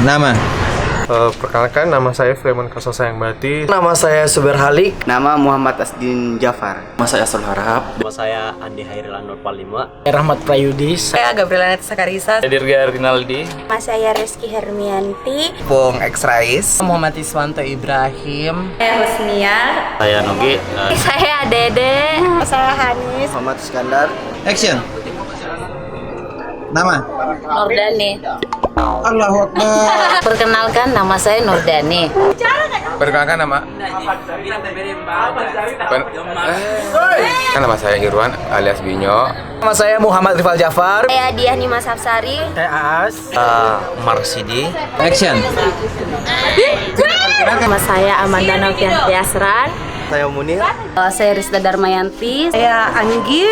Nama? Perkenalkan, nama saya Freeman Kasosayang-Bati. Nama saya Suber Halik. Nama Muhammad Asdin Jafar. Nama saya Asrul Harahap. Nama saya Andi Hairilan Nur Palima. Rahmat Prayudis. Saya Gabriela Neta Sakarisa. Dirga Rinaldi. Nama saya Reski Hermianti. Pung X Rais. Muhammad Iswanto Ibrahim. Saya Husnia. Saya Nugi. Saya Dede. Saya Hanis. Muhammad Iskandar. Action. Nama? Nurdani. Allahu Akbar. Perkenalkan, nama saya Nurdani. Perkenalkan nama saya Irwan alias Binyo. Nama saya Muhammad Rifal Jafar. Saya Diah Nima Sapsari. Saya Aas. Marsidi. Action. Nama saya Amanda Novianti Asran. Saya Munir. Saya Rizda Darmayanti. Saya Anggi.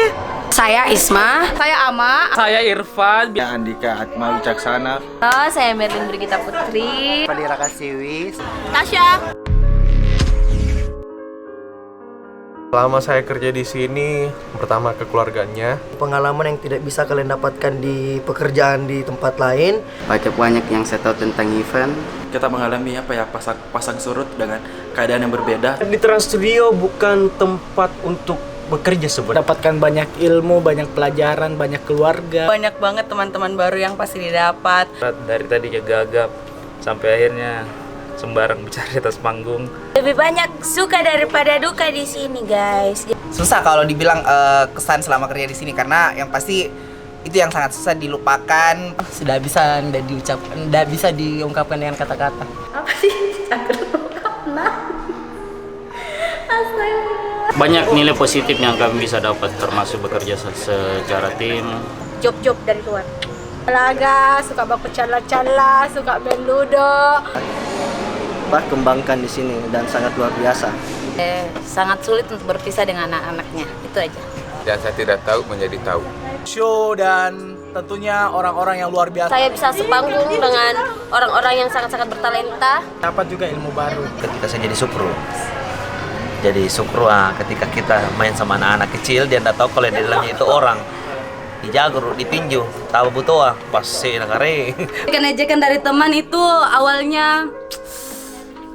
Saya Isma. Saya Ama. Saya Irfan. Saya Andika Atma Wicaksana. Saya Merlin Brigita Putri. Fadira Kasiwi. Tasya. Selama saya kerja di sini, pertama kekeluarganya. Pengalaman yang tidak bisa kalian dapatkan di pekerjaan di tempat lain. Banyak yang saya tahu tentang event. Kita mengalami pasang surut dengan keadaan yang berbeda. Di Trans Studio bukan tempat untuk bekerja sebenarnya. Dapatkan banyak ilmu, banyak pelajaran, banyak keluarga. Banyak banget teman-teman baru yang pasti didapat. Dari tadi gagap sampai akhirnya sembarang bicara di atas panggung. Lebih banyak suka daripada duka di sini, guys. Susah kalau dibilang kesan selama kerja di sini karena yang pasti itu yang sangat susah dilupakan. Sudah bisa tidak bisa diungkapkan dengan kata-kata. Apa sih? Banyak nilai positif yang kami bisa dapat, termasuk bekerja secara tim. Job-job dari luar. Olahraga, suka berpecala-cala, suka main ludo. Kembangkan di sini dan sangat luar biasa. Sangat sulit untuk berpisah dengan anak-anaknya. Itu aja. Dan saya tidak tahu menjadi tahu. Show dan tentunya orang-orang yang luar biasa. Saya bisa sepanggung dengan orang-orang yang sangat-sangat bertalenta. Dapat juga ilmu baru. Ketika saya jadi sukru. Jadi sukru ketika kita main sama anak-anak kecil, dia tidak tahu kalau di dalamnya itu orang. Dijagur, dipinju, tahu butuh pasti nakare. Ejekan dari teman itu awalnya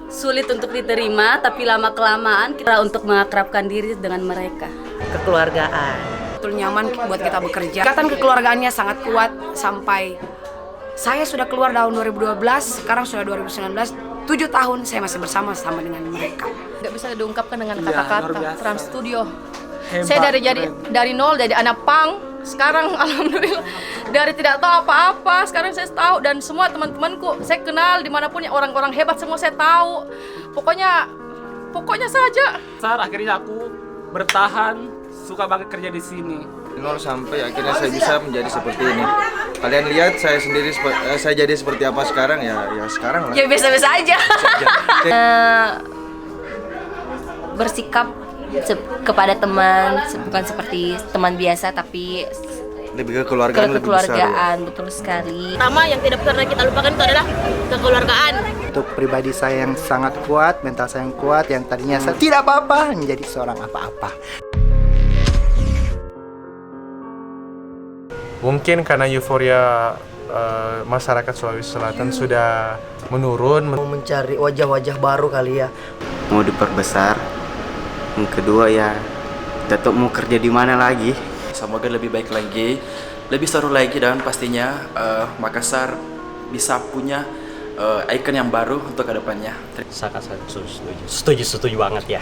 sulit untuk diterima, tapi lama-kelamaan kita untuk mengakrabkan diri dengan mereka. Kekeluargaan. Betul nyaman buat kita bekerja. Ikatan kekeluargaannya sangat kuat sampai saya sudah keluar tahun 2012, sekarang sudah 2019, 7 tahun saya masih bersama dengan mereka. Gak bisa diungkapkan dengan kata-kata. Trans Studio. Saya dari nol, dari anak pang, sekarang alhamdulillah dari tidak tahu apa-apa, sekarang saya tahu dan semua teman-temanku saya kenal dimanapun ya, orang-orang hebat semua saya tahu. Pokoknya saja. Akhirnya aku bertahan, suka banget kerja di sini. Nol sampai akhirnya saya bisa menjadi seperti ini. Kalian lihat saya sendiri saya jadi seperti apa sekarang ya sekarang lah. Ya biasa-biasa aja. Bersikap kepada teman bukan seperti teman biasa tapi Lebih ke kekeluargaan lebih besar. kekeluargaan, betul sekali. Pertama yang tidak pernah kita lupakan itu adalah kekeluargaan. Untuk pribadi saya yang sangat kuat, mental saya yang kuat, yang tadinya saya tidak apa-apa menjadi seorang apa-apa. Mungkin karena euforia masyarakat Sulawesi Selatan sudah menurun. Mau mencari wajah-wajah baru kali ya. Mau diperbesar. Yang kedua ya, tetap mau kerja di mana lagi? Semoga lebih baik lagi, lebih seru lagi dan pastinya Makassar bisa punya ikon yang baru untuk kedepannya. Sangat setuju banget ya.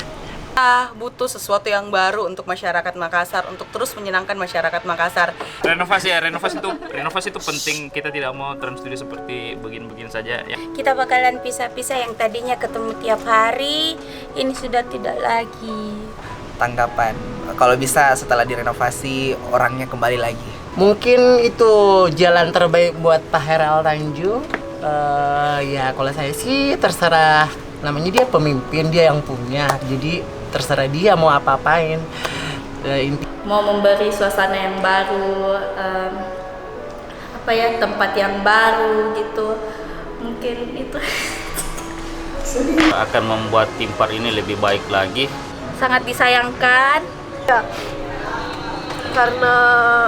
Butuh sesuatu yang baru untuk masyarakat Makassar, untuk terus menyenangkan masyarakat Makassar. Renovasi itu penting. Kita tidak mau Trans Studio seperti begini-begini saja ya. Kita bakalan pisah-pisah, yang tadinya ketemu tiap hari ini sudah tidak lagi. Tanggapan. Kalau bisa setelah direnovasi orangnya kembali lagi. Mungkin itu jalan terbaik buat Pak Heral Tanjung. Ya kalau saya sih terserah, namanya dia pemimpin, dia yang punya, jadi terserah dia mau apa-apain. Mau memberi suasana yang baru, tempat yang baru gitu. Mungkin itu Akan membuat tim PAR ini lebih baik lagi. sangat disayangkan. Karena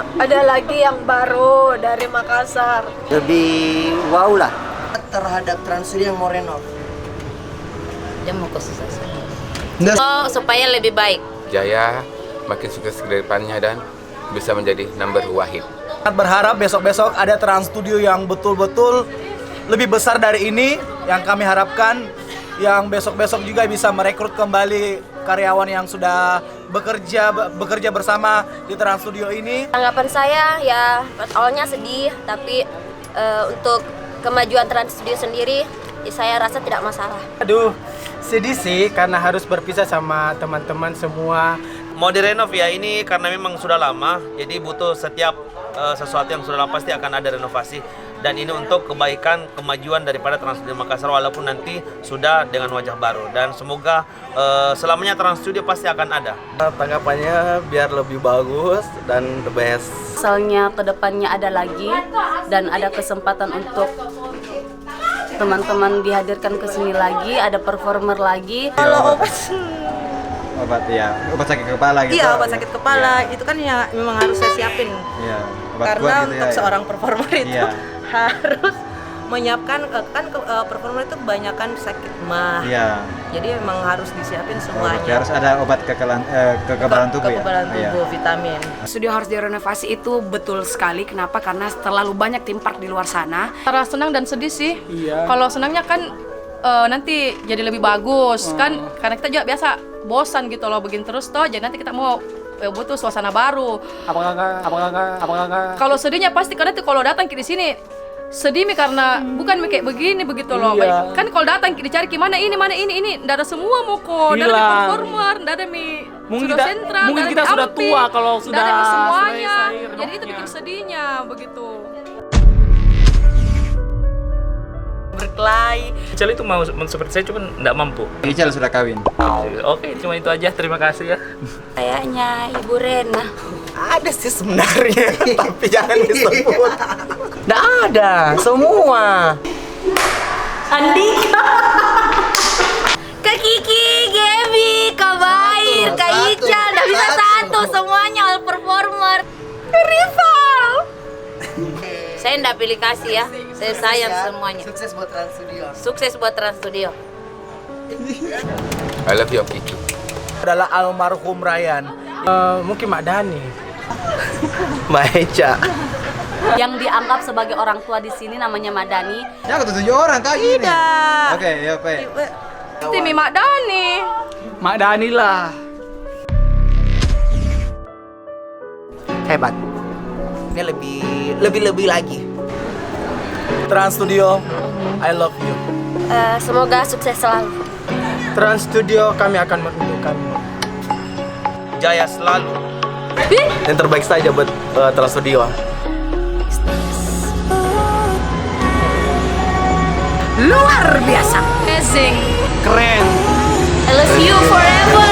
ada lagi yang baru dari Makassar. Lebih wow lah. terhadap Trans Studio yang mau renov? Dia mau supaya lebih baik. Jaya makin sukses ke depannya dan bisa menjadi number wahid. Berharap besok-besok ada Trans Studio yang betul-betul lebih besar dari ini yang kami harapkan, yang besok-besok juga bisa merekrut kembali karyawan yang sudah bekerja bersama di Trans Studio ini. Tanggapan saya ya awalnya sedih, tapi untuk kemajuan Trans Studio sendiri saya rasa tidak masalah. Aduh, sedih sih karena harus berpisah sama teman-teman semua. Mau direnov ya, ini karena memang sudah lama, jadi butuh setiap sesuatu yang sudah lama pasti akan ada renovasi. Dan ini untuk kebaikan, kemajuan daripada Trans Studio Makassar walaupun nanti sudah dengan wajah baru. Dan semoga selamanya Trans Studio pasti akan ada. Tanggapannya biar lebih bagus dan the best. Misalnya kedepannya ada lagi dan ada kesempatan untuk teman-teman dihadirkan ke sini lagi, ada performer lagi. Kalau Obat sakit kepala gitu. Iya, obat sakit kepala itu kan ya memang harus saya siapin. Iya, obat Karena kuat gitu untuk ya. seorang performer itu Iya. harus menyiapkan performer itu kebanyakan sakit mah. Iya. Jadi memang harus disiapin semuanya. Harus ada obat kekebalan tubuh ya. Kekebalan tubuh, vitamin. Studio harus direnovasi itu betul sekali. Kenapa? Karena terlalu banyak theme park di luar sana. Antara senang dan sedih sih. Iya. Kalau senangnya kan nanti jadi lebih bagus kan, karena kita juga biasa bosan gitu loh begini terus toh, jadi nanti kita mau butuh suasana baru. Apa kakak? Kalau sedihnya pasti karena tuh kalau datang ke di sini sedih mi karena bukan mi kayak begini begitu loh. Iya. Kan kalau datang dicari mana ini, ndak ada semua mau kok, ndak ada performer, ndak ada mi Mungkin studio sentral, mungkin ndak kita ada sudah Ampi, tua kalau ndak sudah ada mi semuanya. selesai Jadi itu renoknya. bikin sedihnya begitu. Berkelahi. Ical itu mau seperti saya cuma nggak mampu. Ical sudah kawin. Oke, cuma itu aja. Terima kasih ya. Kayaknya Ibu Rena. Ada sih sebenarnya, tapi jangan disebut. Nggak ada, semua. Andika. Kak Kiki, Gaby, Kak Bair, Kak Ica, udah bisa satu semuanya all performer. Rival. Saya nggak pilih kasih ya, saya sayang semuanya. Sukses buat Trans Studio. Sukses buat Trans Studio. I love you, Kiki. Adalah almarhum Ryan. Mungkin Mak Dani. Maeca. Yang dianggap sebagai orang tua di sini namanya Madani. Ya aku 7 orang kak gini. Tidak. Oke, ya Pak. Tim Mak Dani. Mak Dani lah. Hebat. Ini lebih lagi. Trans Studio, I love you. Semoga sukses selalu. Trans Studio kami akan merindukanmu. Jaya selalu. Yang terbaik saja buat Trans Studio. Luar biasa. Amazing. Keren. I love you forever.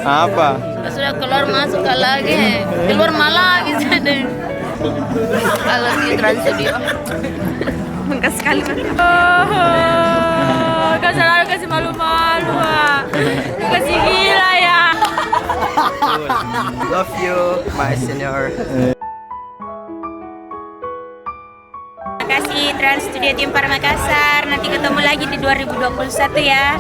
Apa? Sudah keluar masuk lagi, keluar malah lagi sudah. Kalau di Trans Studio. Bengkas sekali. Kan selalu kasih malu-malu, kasih gila ya. Love you, my senior. Terima kasih Trans Studio Tim Par Makassar. Nanti ketemu lagi di 2021 ya.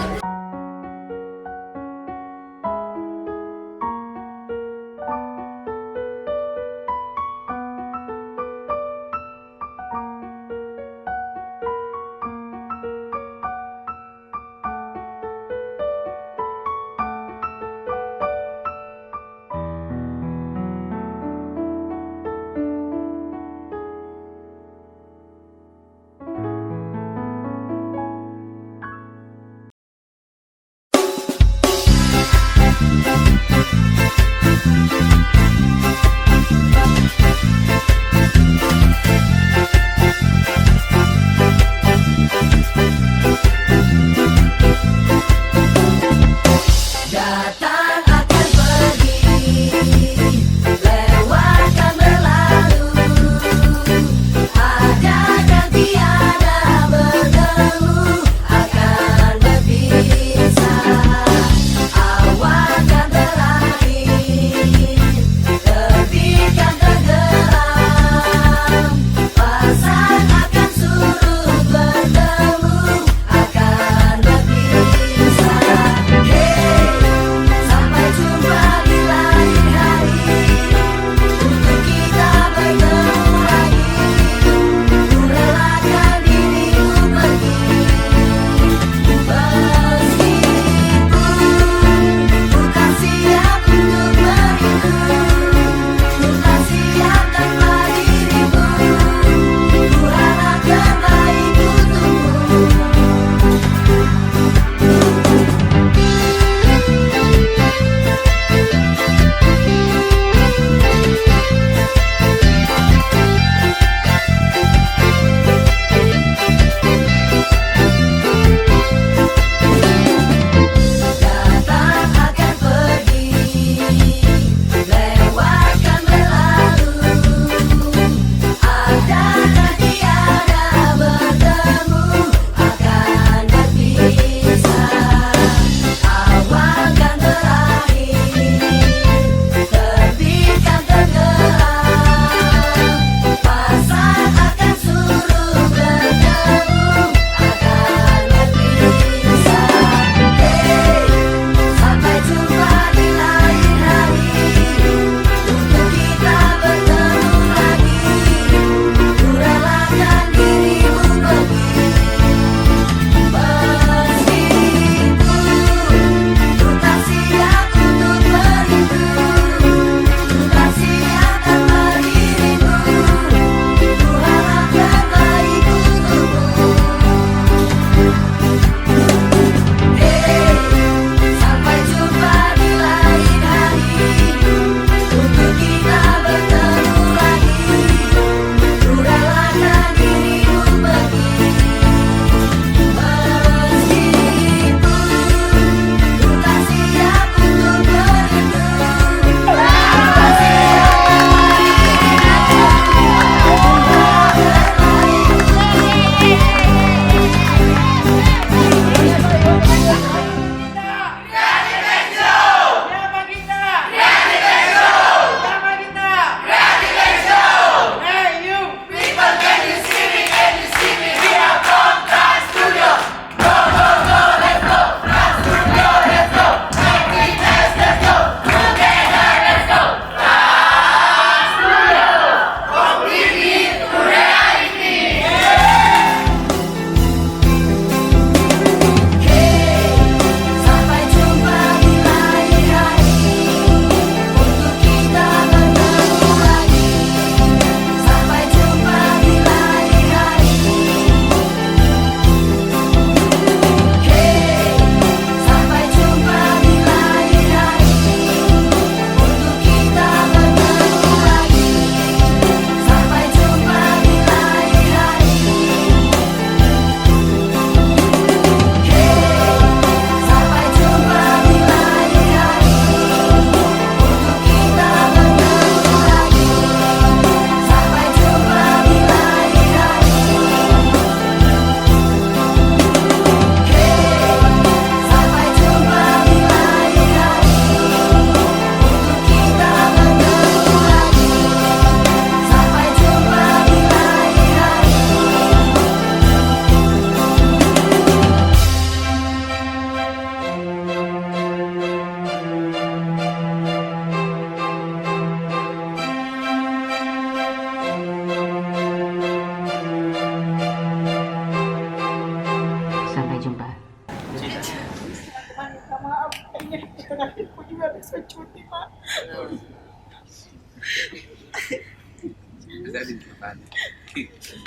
langsung cuti, Pak.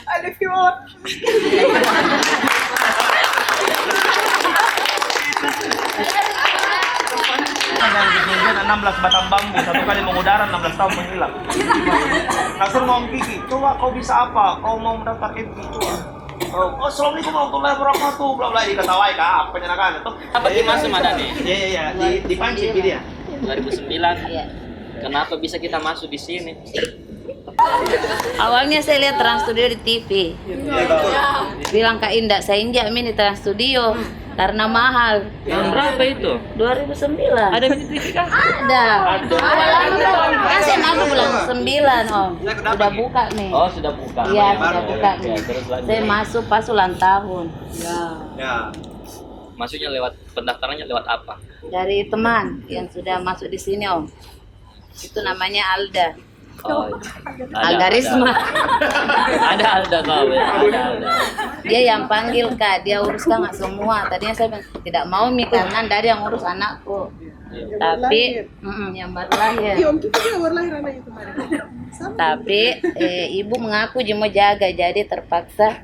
Ada viewer. Yang dijanjikan 16 batang bambu, satu kali mengudara 16 tahun menghilang. Langsung ngomong Kiki, coba kau bisa apa? Kau mau mendaftar MT, coba. Oh, assalamualaikum warahmatullahi wabarakatuh, bla bla, diketawai kak, penyenakan itu. Apa dimasuk mana nih? Iya, di panci dia. 2009. Kenapa bisa kita masuk di sini? Awalnya saya lihat Trans Studio di TV. Bilang Kak Indah, saya injak di Trans Studio karena mahal. Berapa itu? 2009. Ada di TV kah? Ada. Kan saya masuk bulan 9, Om. Sudah buka nih. Oh, sudah buka. Iya, sudah buka nih. Ya, terus lanjut. Saya masuk pas ulang tahun. Ya. Masuknya lewat pendaftarannya lewat apa? Dari teman yang sudah masuk di sini, Om. Itu namanya Alda. Oh, Alda Risma. Ada Alda kau ya. Ada. Dia yang panggil Kak, dia urus nggak semua. Tadinya saya bilang, tidak mau Mi karena dari yang urus anakku. Tapi yang baru lahir. Iya, Om kita juga baru lahir anaknya kemarin. Tapi ibu mengaku cuma jaga, jadi terpaksa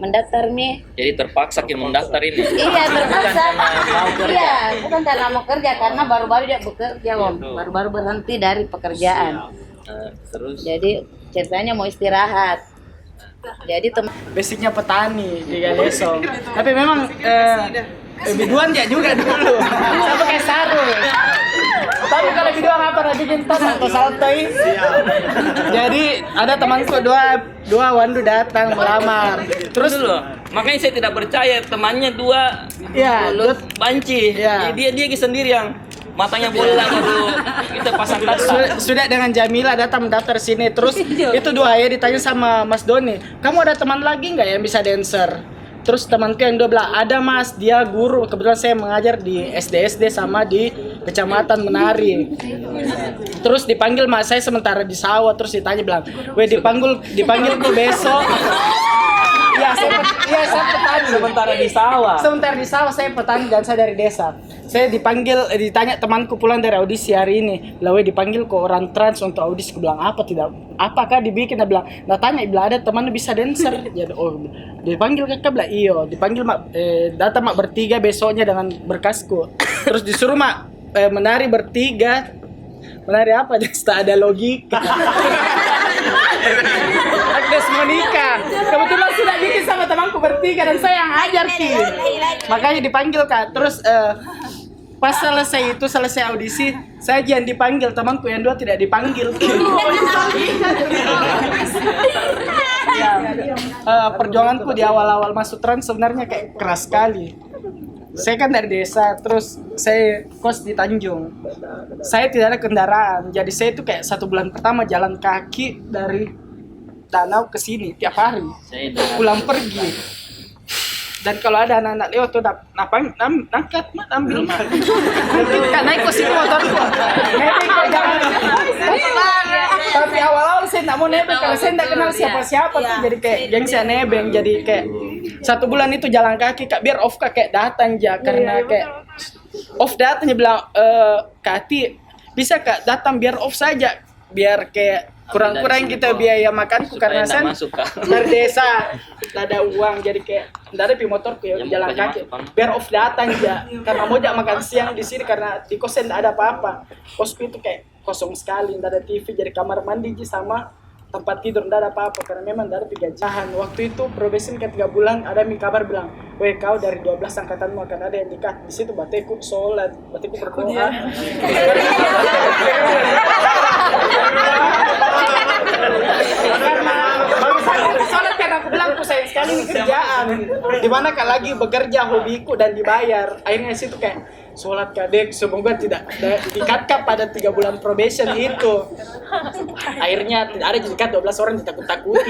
mendaftar Mi. Jadi terpaksa kita mendaftar ini. Iya, terpaksa. Mau kerja. Iya, bukan karena mau kerja, karena baru-baru dia bekerja, Om. Baru-baru berhenti dari pekerjaan. Terus? Jadi ceritanya mau istirahat. Jadi basicnya petani di Galesong. Tapi memang biduan ya juga dulu. Saya pakai sarung. Tapi kalau biduan apa nanti bintas atau saltai. Jadi ada temanku dua wandu datang melamar. Terus loh, makanya saya tidak percaya temannya dua lulus banci. Ya. Dia sendiri yang matanya bola baru kita pasang tanda. Sudah dengan Jamila datang mendaftar sini. Terus itu dua ya ditanya sama Mas Doni, kamu ada teman lagi nggak yang bisa dancer? Terus temanku yang dua bilang, ada Mas, dia guru. Kebetulan saya mengajar di SD sama di kecamatan Menari. Terus dipanggil Mas saya sementara di sawah. Terus ditanya bilang, weh dipanggil kok besok. Ya saya petani. Sementara di sawah. Sementara di sawah saya petani dan saya dari desa. Saya ditanya temanku pulang dari audisi hari ini. Lah weh dipanggil ke orang trans untuk audisi. Aku bilang apa tidak? Apakah dibikin? Dia bilang, nah tanya bilang ada teman bisa dancer. Jadi dipanggil kakak bilang iyo. Dipanggil datang mak bertiga besoknya dengan berkasku. Terus disuruh mak menari bertiga. Menari apa? Tak ada logika. Agnes Monica. Kebetulan sudah bikin sama temanku bertiga dan saya yang ajar Ki. Makanya dipanggil Kak. Terus pas selesai audisi, saya yang dipanggil, temanku yang dua tidak dipanggil. Perjuanganku di awal-awal masuk trans sebenarnya kayak keras sekali. Saya kan dari desa, terus saya kos di Tanjung. Saya tidak ada kendaraan, jadi saya itu kayak 1 bulan pertama jalan kaki dari danau ke sini tiap hari, pulang pergi. Dan kalau ada anak-anak lewat tuh angkat ambil mah. Kan naik ke sini motorku. Tapi awal-awal saya nggak mau nebeng karena saya nggak kenal siapa-siapa tuh, jadi kayak gengsi nebeng. Jadi kayak 1 bulan itu jalan kaki Kak, biar off Kak kayak datang aja karena kayak off datangnya bilang Kati bisa Kak datang biar off saja biar kayak kurang-kurang kita biaya makanku karena saya dari desa nggak ada uang, jadi kayak nggak ada motorku ya jalan kaki biar off datang aja karena mau makan siang di sini karena di kosan nggak ada apa-apa. Kosku itu kayak kosong sekali, nggak ada TV, jadi kamar mandi sama tempat tidur nggak ada apa-apa karena memang nggak ada gajian. Waktu itu probation ke 3 bulan ada kabar bilang, weh kau dari 12 angkatanmu akan ada yang nikah. Di situ bateku sholat, bateku berdoa. Sholat karena aku bilang aku sayang sekali ini kerjaan. Dimana Kak lagi bekerja hobiku dan dibayar. Akhirnya situ kayak sholat kadek semoga tidak dikatkan pada 3 bulan probation itu. Akhirnya tidak ada jadikan 12 orang ditakut-takuti.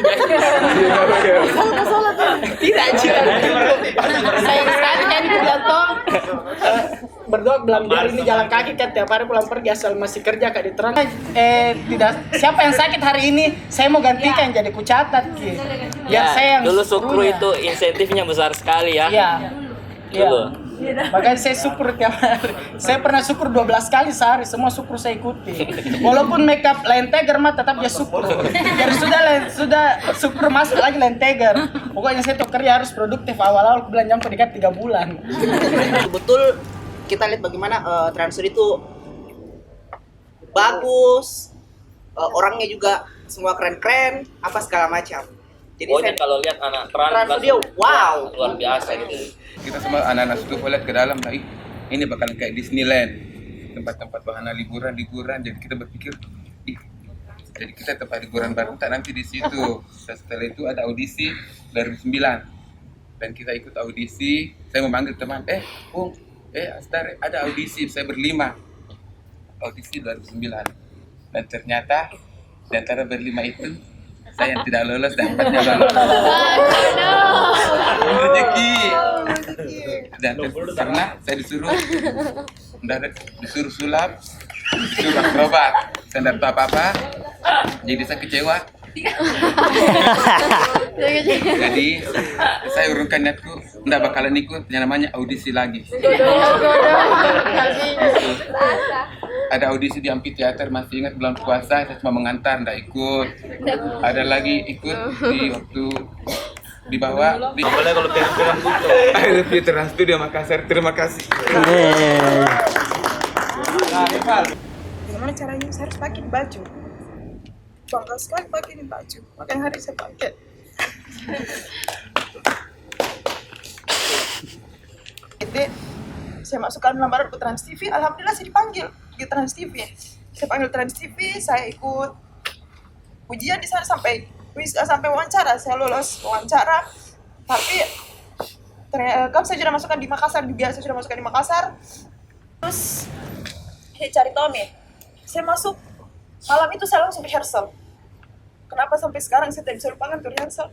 Tidak juga. Sayang sekali kan aku bilang toh berdoa bilang biar ini jalan kaki kan tiap hari pulang pergi asal masih kerja Kak di terang. Tidak siapa yang sakit hari ini saya mau gantikan jadi ku catat Ki. Biar saya yang dulu Sukru itu insentifnya besar sekali ya. Iya. Dulu. Makanya saya syukur tiap hari. Saya pernah syukur 12 kali sehari, semua syukur saya ikuti. Walaupun makeup lenteger mah tetap dia syukur. Jadi sudah syukur masuk lagi lenteger. Pokoknya saya tuh kerja harus produktif. Awal-awal aku bilang jam dekat 3 bulan. Betul kita lihat bagaimana Trans Studio itu bagus, orangnya juga semua keren-keren, apa segala macam. Jadi Pokoknya kalau lihat anak Trans Studio, wow, luar biasa gitu. Kita semua anak-anak studio lihat ke dalam, ini bakalan kayak Disneyland, tempat-tempat wahana liburan. Jadi kita berpikir, jadi kita tempat liburan baru tak nanti di situ. Setelah itu ada audisi 2009 dan kita ikut audisi. Saya memanggil teman, Astar, ada audisi, saya berlima. Audisi 2009 dan ternyata di antara berlima itu saya yang tidak lolos dan empatnya lolos. Rezeki. Dan karena saya disuruh sulap, disuruh akrobat, saya tidak tahu apa-apa, jadi saya kecewa. Jadi saya urungkan niatku, tidak bakalan ikut yang namanya audisi lagi. Ada audisi di amphitheater, masih ingat bulan puasa, saya cuma mengantar, tidak ikut. Ada lagi ikut di waktu di bawah di boleh kalau pegang foto. Review Trans Studio Makassar, terima kasih. Gimana caranya saya harus pakai baju? Bangga sekali pakai ini baju, makanya hari saya pakai. Jadi saya masukkan lamaran ke Trans TV, alhamdulillah saya dipanggil di Trans TV. Saya panggil Trans TV, saya ikut ujian di sana sampai wawancara, saya lolos wawancara. Tapi kan saya sudah masukkan di Makassar juga, Terus saya cari tahu nih, saya masuk malam itu saya langsung rehearsal. Kenapa sampai sekarang saya tidak bisa lupakan tuh rehearsal?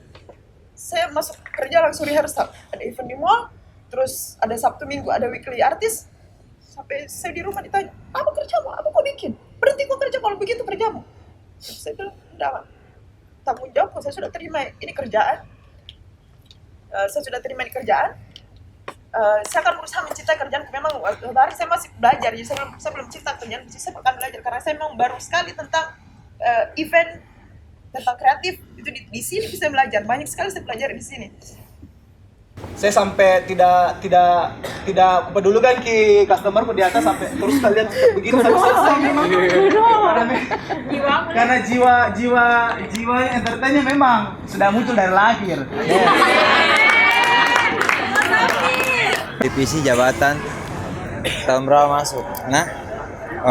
Saya masuk kerja langsung rehearsal. Ada event di mall, terus ada Sabtu Minggu ada weekly artis. Sampai saya di rumah ditanya, apa kerjamu? Apa kau bikin? Berhenti kau kerja kalau begitu kerjamu. Terus saya bilang, enggak, tanggung jawab saya sudah terima ini kerjaan. Saya akan berusaha mencintai kerjaan. Memang waktu hari saya masih belajar, jadi saya belum cinta kerjaan, saya akan belajar karena saya memang baru sekali tentang event, tentang kreatif itu di sini bisa belajar, banyak sekali saya pelajari di sini. Saya sampai tidak pedulikan ke customerku di atas sampai terus kalian begini sampai selesai memang. Karena jiwa entertainnya memang sudah muncul dari lahir. Divisi jabatan tahun berapa masuk? Nah,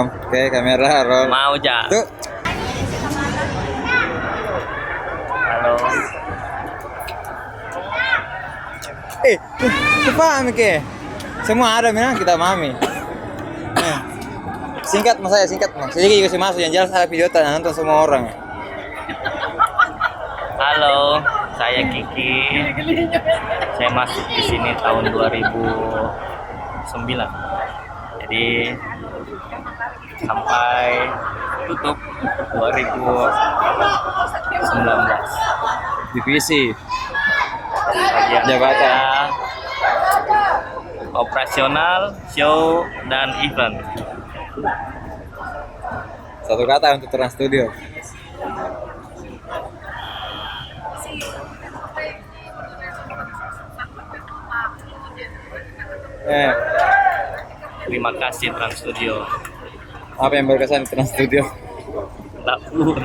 oke, kamera roll. Mau ja. Tuh. Halo. Paham ke? Semua ada memang kita mami. Singkat mas saya singkat mas. Jadi juga masuk yang jelas ada video tanya nonton semua orang. Halo, saya Kiki. Saya masuk di sini tahun 2009. Jadi sampai tutup 2019. Divisi bagian jabatan operasional, show dan event. Satu kata untuk Trans Studio. Terima kasih Trans Studio. Apa yang berkesan di Trans Studio? Lapun.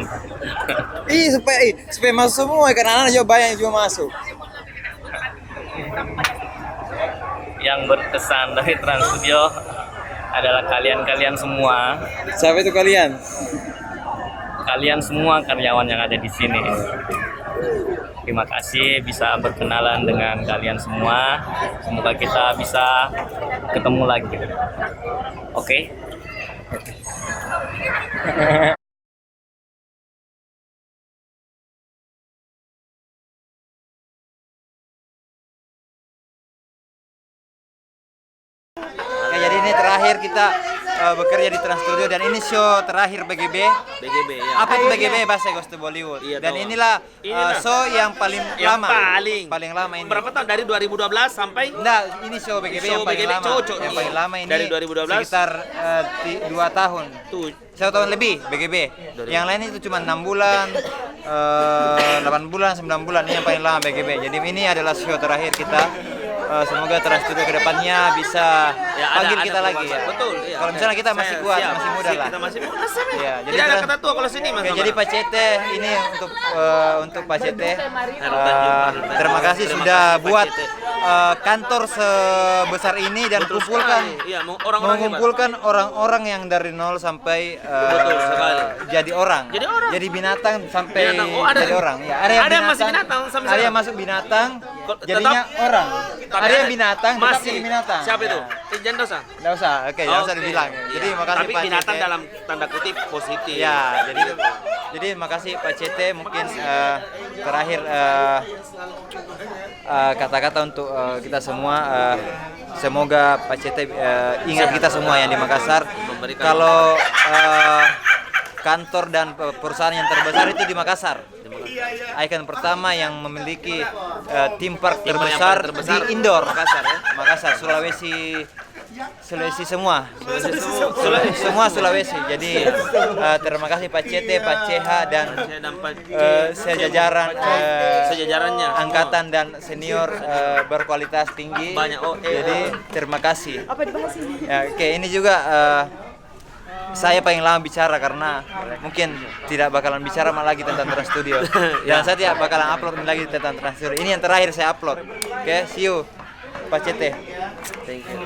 supaya masuk semua karena anak juga banyak yang juga masuk. Yang berkesan dari Trans Studio adalah kalian semua. Siapa itu kalian? Kalian semua karyawan yang ada di sini. Terima kasih bisa berkenalan dengan kalian semua. Semoga kita bisa ketemu lagi. Oke? Jadi ini terakhir kita bekerja di Trans Studio dan ini show terakhir BGB. BGB ya. Apa itu BGB? Bahasa Ghost to Bollywood. Iya, Dan tahu. inilah show yang paling lama. Paling lama ini. Berapa tahun? Dari 2012 sampai? Enggak, ini show BGB yang paling lama. Yang paling lama ini dari 2012 sekitar 2 tahun. 1 tahun lebih BGB. Yang lain itu cuma 6 bulan, 8 bulan, 9 bulan. Ini yang paling lama BGB. Jadi ini adalah show terakhir kita. Semoga Trans Studio kedepannya bisa panggil kita lagi ya. Betul. Iya. Kalau misalnya kita masih kuat, siap. masih muda lah. Kita masih muda. Ya, Jadi ada kata tua kalau sini Mas. Jadi Pak Cete ini untuk Pak Cete. Terima kasih sudah buat kantor sebesar ini dan mengumpulkan orang-orang yang dari nol sampai jadi orang. Jadi binatang sampai jadi orang. Ya, ada yang masih binatang sampai ada yang masuk binatang jadinya orang. Ada yang binatang tetap masih jadi binatang. Siapa itu? Jangan dosa. Enggak usah. Oke, jangan usah dibilang. Jadi makasih Tapi Pak binatang Cete. dalam tanda kutip positif. Ya, jadi makasih Pak Cete. Mungkin terakhir kata-kata untuk kita semua. Semoga Pak Cete ingat kita semua yang di Makassar. Kalau kantor dan perusahaan yang terbesar itu di Makassar. Icon pertama yang memiliki theme park terbesar di indoor Makassar, Sulawesi semua. Semua Sulawesi. Jadi terima kasih Pak Cete, Pak CH dan sejajarannya angkatan dan senior berkualitas tinggi. Jadi terima kasih. Apa dibahas ini? Ya, oke, ini juga saya paling lama bicara karena mungkin tidak bakalan bicara malah lagi tentang Trans Studio. Dan saya tidak bakalan upload lagi tentang Trans Studio. Ini yang terakhir saya upload. Oke, see you Pak Cete. Thank you.